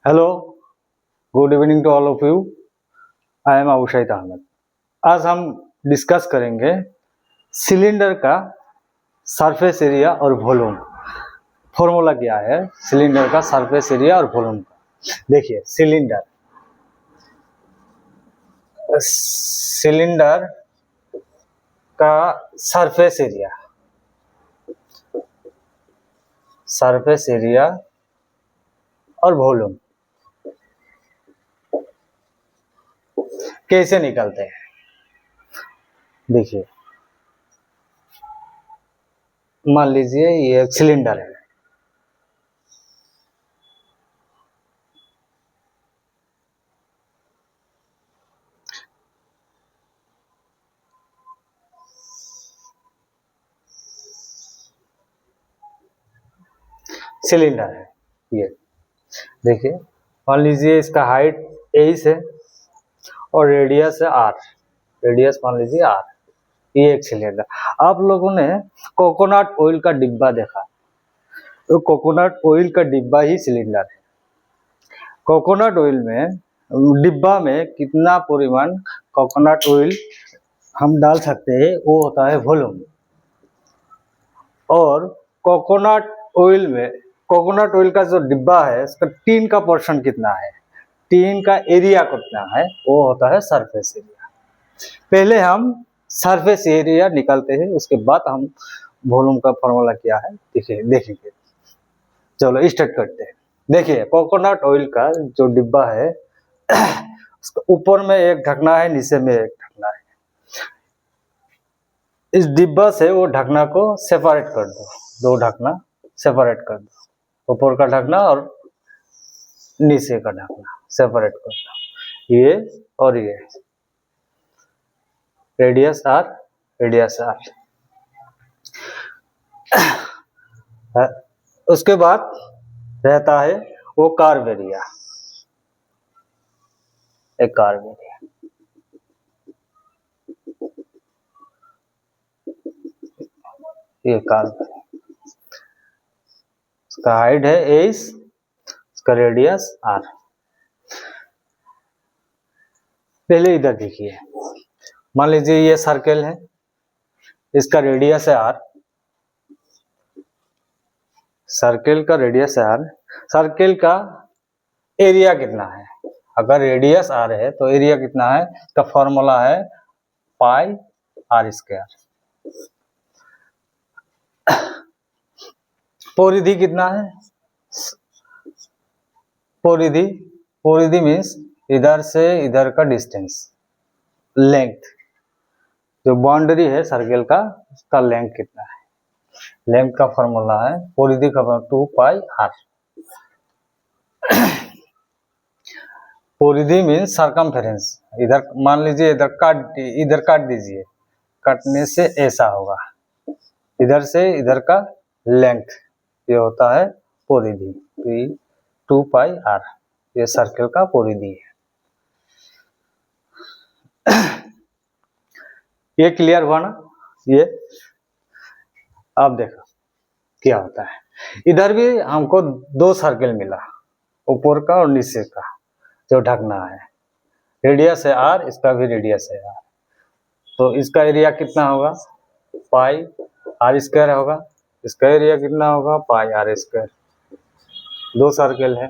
Hello, good evening to all of you. I am Abushaid Ahmed. आज हम discuss करेंगे cylinder का सरफेस एरिया और वॉल्यूम। फॉर्मूला क्या है सिलेंडर का सरफेस एरिया और वॉल्यूम का। देखिए, सिलेंडर का सरफेस एरिया और वॉल्यूम कैसे निकलते हैं। देखिए, मान लीजिए ये एक सिलेंडर है। सिलेंडर है ये। देखिए, मान लीजिए इसका हाइट 23 है और रेडियस है आर। रेडियस मान लीजिए आर। ये एक सिलेंडर। आप लोगों ने कोकोनट ऑयल का डिब्बा देखा, तो कोकोनट ऑयल का डिब्बा ही सिलेंडर है। कोकोनट ऑयल में डिब्बा में कितना परिमाण कोकोनट ऑयल हम डाल सकते हैं वो होता है वॉल्यूम। और कोकोनट ऑयल का जो डिब्बा है उसका टीन का पोर्शन कितना है, टीन का एरिया कितना है, वो होता है सरफेस एरिया। पहले हम सरफेस एरिया निकालते हैं, उसके बाद हम वॉल्यूम का फॉर्मूला क्या है देखेंगे। चलो स्टार्ट करते हैं। देखिए, कोकोनट ऑयल का जो डिब्बा है उसका ऊपर में एक ढकना है, नीचे में एक ढकना है। इस डिब्बा से वो ढकना को सेपरेट कर दो, दो ढकना सेपरेट कर दो, ऊपर का ढकना और नीचे का ढकना सेपरेट कर दो। ये और ये रेडियस आर, रेडियस आर। उसके बाद रहता है वो कर्व एरिया, एक कर्व एरिया। ये कर्व, उसका हाइट है 23, उसका रेडियस आर। पहले इधर देखिए, मान लीजिए ये सर्कल है, इसका रेडियस है आर। सर्कल का रेडियस है आर। सर्कल का एरिया कितना है? अगर रेडियस आर है तो एरिया कितना है? इसका फॉर्मूला है पाई आर स्क्वायर। परिधि कितना है? परिधि मीन्स इधर से इधर का डिस्टेंस, लेंथ। जो बाउंड्री है सर्कल का, उसका लेंथ कितना है? लेंथ का फॉर्मूला है परिधि का 2 पाई आर। परिधि मीन्स सरकमफेरेंस। इधर मान लीजिए इधर काट दीजिए, काटने से ऐसा होगा। इधर से इधर का लेंथ ये होता है परिधि, 2 पाई आर। ये सर्कल का परिधि है। ये क्लियर हुआ ना? ये अब देखो क्या होता है। इधर भी हमको दो सर्कल मिला, ऊपर का और नीचे का जो ढकना है। रेडियस है आर, इसका भी रेडियस है आर। तो इसका एरिया कितना होगा? पाई आर स्क्वायर होगा। इसका एरिया कितना होगा? पाई आर स्क्वायर। दो सर्कल है,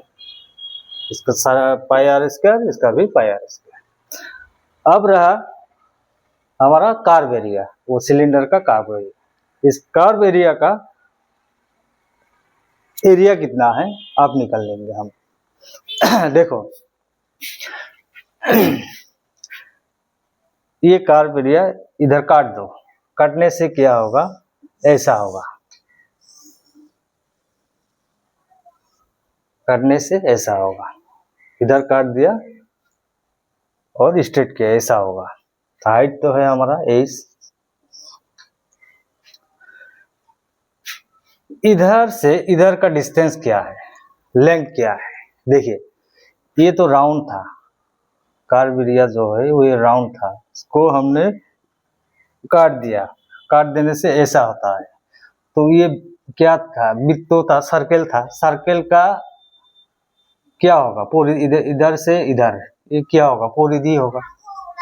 इसका सारा पाई आर स्क्वायर, इसका भी पाई आर स्क्वायर। अब रहा हमारा कर्व एरिया, वो सिलेंडर का कर्व एरिया। इस कर्व एरिया का एरिया कितना है आप निकाल लेंगे हम। देखो, ये कर्व एरिया इधर काट दो, काटने से क्या होगा? ऐसा होगा, काटने से ऐसा होगा। इधर काट दिया और स्ट्रेट किया, ऐसा होगा। हाइट तो है हमारा 23। इधर से इधर का डिस्टेंस क्या है, लेंथ क्या है? देखिए, ये तो राउंड था, कर्व एरिया जो है वो ये राउंड था, इसको हमने काट दिया। काट देने से ऐसा होता है। तो ये क्या था? वृत्त था, सर्कल था। सर्कल का क्या होगा, परिधि इधर इधर से इधर, ये क्या होगा, परिधि होगा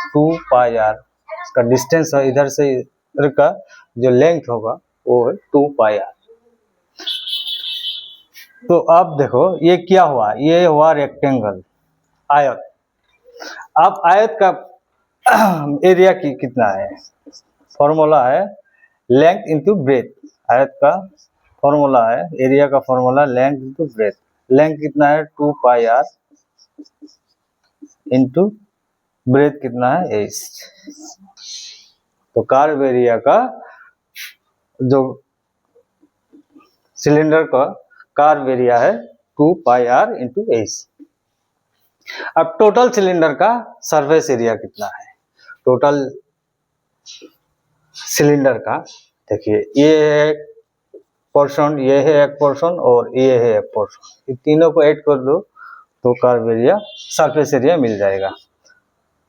2πr। इसका डिस्टेंस है इधर से इधर का जो लेंथ होगा वो है 2πr। तो अब देखो ये क्या हुआ, ये हुआ रेक्टेंगल, आयत। अब आयत का एरिया कितना है, फॉर्मूला है लेंथ इंटू ब्रेथ। आयत का फॉर्मूला है, एरिया का formula length into breadth. Length कितना है 2πr इंटू ब्रेथ कितना है 8। तो कर्व एरिया का जो सिलेंडर का कर्व एरिया है 2πr इंटू 8। अब टोटल सिलेंडर का सरफेस एरिया कितना है, टोटल सिलेंडर का देखिए, ये है एक पोर्शन, ये है एक पोर्शन और ये है एक पोर्शन, ये तीनों को ऐड कर दो तो कर्व एरिया सरफेस एरिया मिल जाएगा।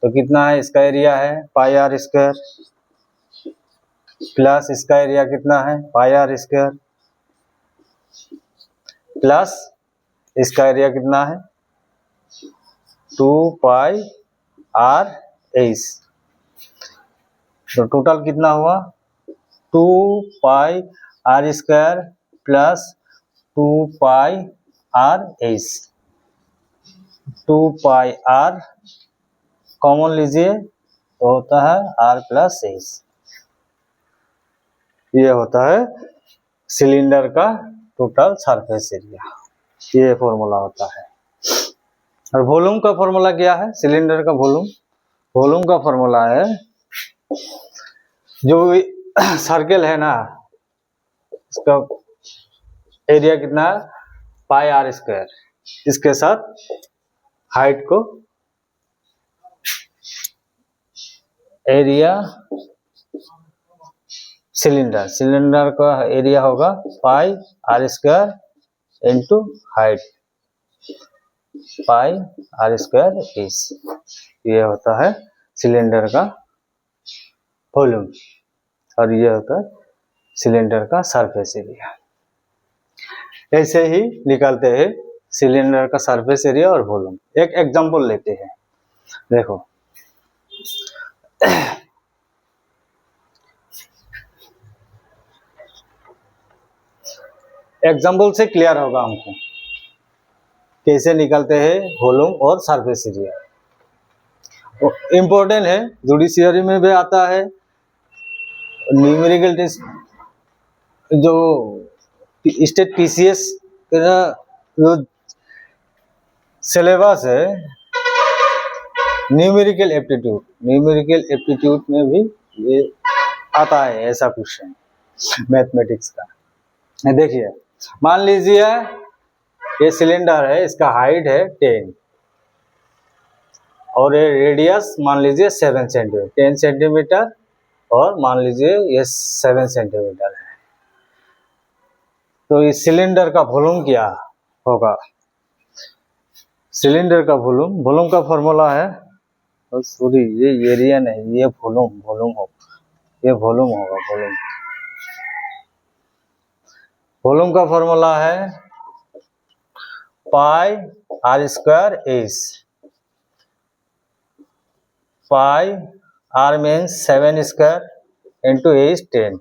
तो कितना है, इसका एरिया है πr स्क्वायर प्लस इसका एरिया कितना है πr स्क्वायर प्लस इसका एरिया कितना है 2πr एस। तो टोटल कितना हुआ 2πr square plus 2πr S. 2πr common लीजिए तो होता है r प्लस एस। ये होता है सिलेंडर का टोटल सरफेस एरिया, ये फॉर्मूला होता है। और वॉल्यूम का फॉर्मूला क्या है, सिलेंडर का वॉल्यूम, वॉल्यूम का फॉर्मूला है जो सर्कल है ना, इसका एरिया कितना है πr स्क्वायर, इसके साथ हाइट को एरिया सिलेंडर, सिलेंडर का एरिया होगा πr square into height πr square इस, ये होता है सिलेंडर का वॉल्यूम और ये होता है सिलेंडर का सरफेस एरिया। ऐसे ही निकालते हैं सिलेंडर का सरफेस एरिया और वॉल्यूम। एक एग्जांपल लेते हैं, देखो एग्जांपल से क्लियर होगा हमको कैसे निकालते हैं वॉल्यूम और सरफेस एरिया। इम्पोर्टेंट है, जुडिशियरी में भी आता है, न्यूमेरिकल टेस्ट जो स्टेट पीसीएस का जो सिलेबस है न्यूमेरिकल एप्टीट्यूड, न्यूमेरिकल एप्टीट्यूड में भी ये आता है ऐसा क्वेश्चन मैथमेटिक्स का। देखिए मान लीजिए ये सिलेंडर है, इसका हाइट है 10 और ये रेडियस मान लीजिए 7 सेंटीमीटर, 10 सेंटीमीटर और मान लीजिए ये 7 सेंटीमीटर है। तो इस सिलेंडर का वॉल्यूम क्या होगा, सिलेंडर का वॉल्यूम, वॉल्यूम का फॉर्मूला है, सॉरी ये एरिया नहीं, ये वॉल्यूम, वॉल्यूम होगा, ये वॉल्यूम होगा, वॉल्यूम। वॉल्यूम का फॉर्मूला है πr square S, πr means 7 square into S 10,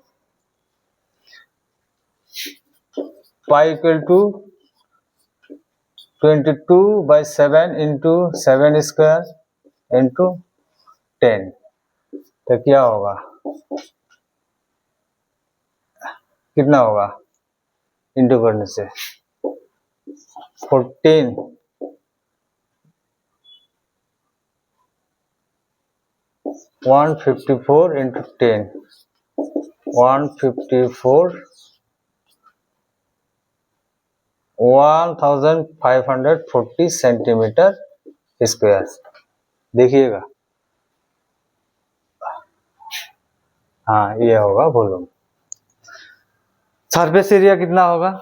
π equal to 22/7 into 7 square into 10। तो क्या होगा, कितना होगा इंटू करने से 14 154 इंटू 10, 154 1540 सेंटीमीटर स्क्वायर। देखिएगा, हाँ ये होगा वॉल्यूम। सरफेस एरिया कितना होगा,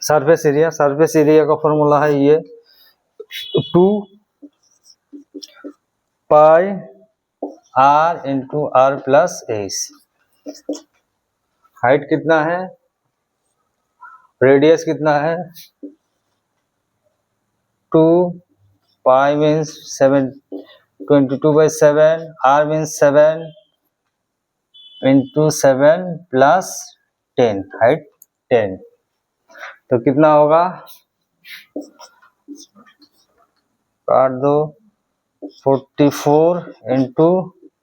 सरफेस एरिया, सरफेस एरिया का फॉर्मूला है ये 2πr into r plus S. Height कितना है, रेडियस कितना है 2 pi means 7, 22/7, r means 7 into 7 plus 10, height 10, तो कितना होगा, काट दो, 44 इंटू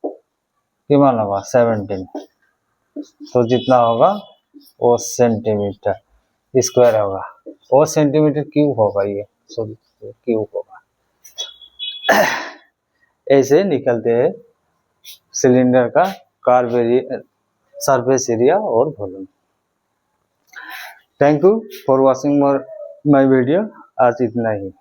कितना होगा 17, तो जितना होगा वो सेंटीमीटर स्क्वायर होगा, वो सेंटीमीटर क्यूब होगा, ये क्यूब होगा। ऐसे निकलते हैं सिलेंडर का सरफेस एरिया और volume. Thank you for watching my video. आज इतना ही।